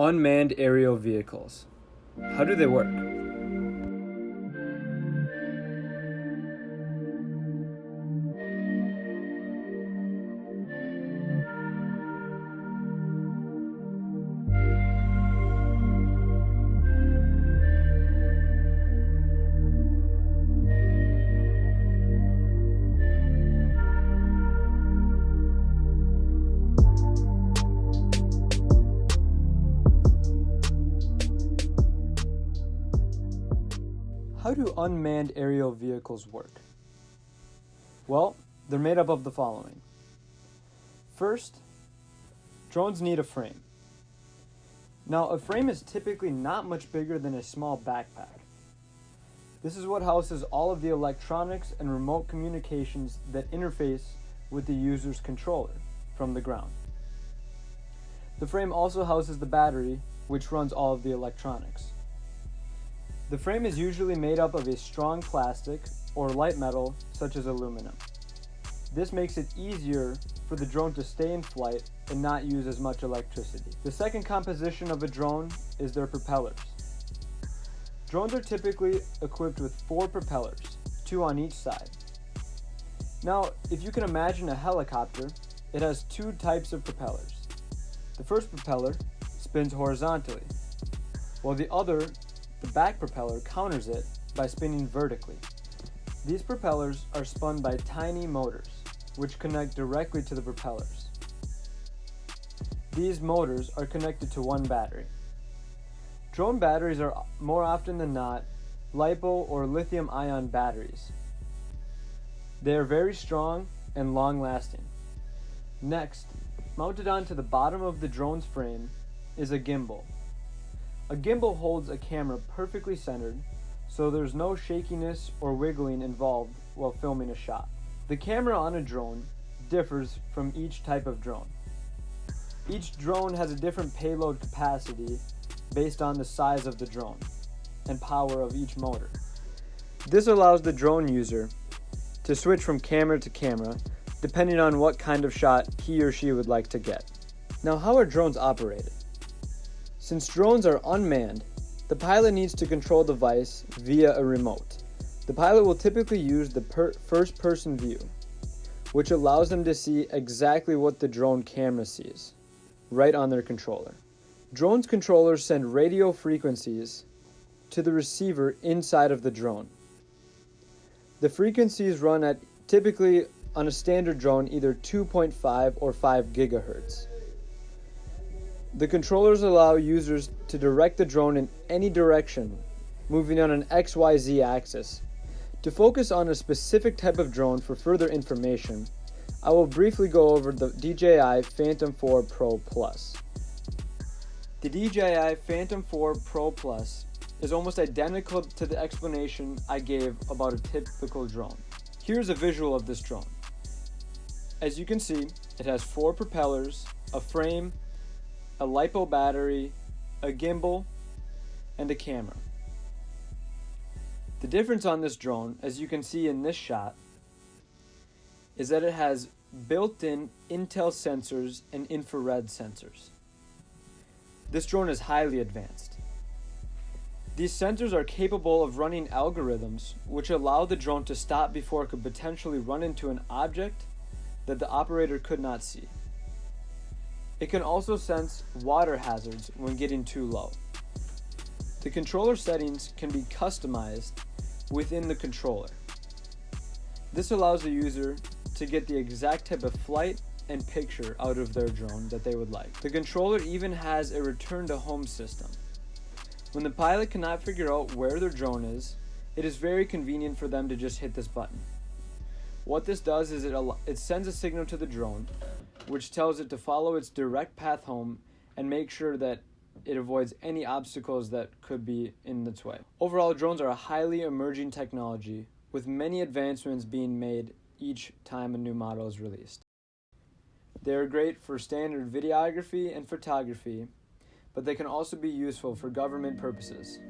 Unmanned aerial vehicles. How do they work? How do unmanned aerial vehicles work? Well, they're made up of the following. First, drones need a frame. Now, a frame is typically not much bigger than a small backpack. This is what houses all of the electronics and remote communications that interface with the user's controller from the ground. The frame also houses the battery, which runs all of the electronics. The frame is usually made up of a strong plastic or light metal such as aluminum. This makes it easier for the drone to stay in flight and not use as much electricity. The second composition of a drone is their propellers. Drones are typically equipped with 4 propellers, 2 on each side. Now, if you can imagine a helicopter, it has 2 types of propellers. The first propeller spins horizontally, while the back propeller counters it by spinning vertically. These propellers are spun by tiny motors, which connect directly to the propellers. These motors are connected to one battery. Drone batteries are more often than not LiPo or lithium-ion batteries. They are very strong and long-lasting. Next, mounted onto the bottom of the drone's frame is a gimbal. A gimbal holds a camera perfectly centered, so there's no shakiness or wiggling involved while filming a shot. The camera on a drone differs from each type of drone. Each drone has a different payload capacity based on the size of the drone and power of each motor. This allows the drone user to switch from camera to camera depending on what kind of shot he or she would like to get. Now, how are drones operated? Since drones are unmanned, the pilot needs to control the device via a remote. The pilot will typically use the first-person view, which allows them to see exactly what the drone camera sees, right on their controller. Drone's controllers send radio frequencies to the receiver inside of the drone. The frequencies run at typically on a standard drone either 2.5 or 5 gigahertz. The controllers allow users to direct the drone in any direction, moving on an XYZ axis. To focus on a specific type of drone for further information, I will briefly go over the DJI Phantom 4 Pro Plus. The DJI Phantom 4 Pro Plus is almost identical to the explanation I gave about a typical drone. Here's a visual of this drone. As you can see, it has 4 propellers, a frame, a LiPo battery, a gimbal, and a camera. The difference on this drone, as you can see in this shot, is that it has built-in Intel sensors and infrared sensors. This drone is highly advanced. These sensors are capable of running algorithms which allow the drone to stop before it could potentially run into an object that the operator could not see. It can also sense water hazards when getting too low. The controller settings can be customized within the controller. This allows the user to get the exact type of flight and picture out of their drone that they would like. The controller even has a return to home system. When the pilot cannot figure out where their drone is, it is very convenient for them to just hit this button. What this does is it sends a signal to the drone, which tells it to follow its direct path home and make sure that it avoids any obstacles that could be in its way. Overall, drones are a highly emerging technology, with many advancements being made each time a new model is released. They are great for standard videography and photography, but they can also be useful for government purposes.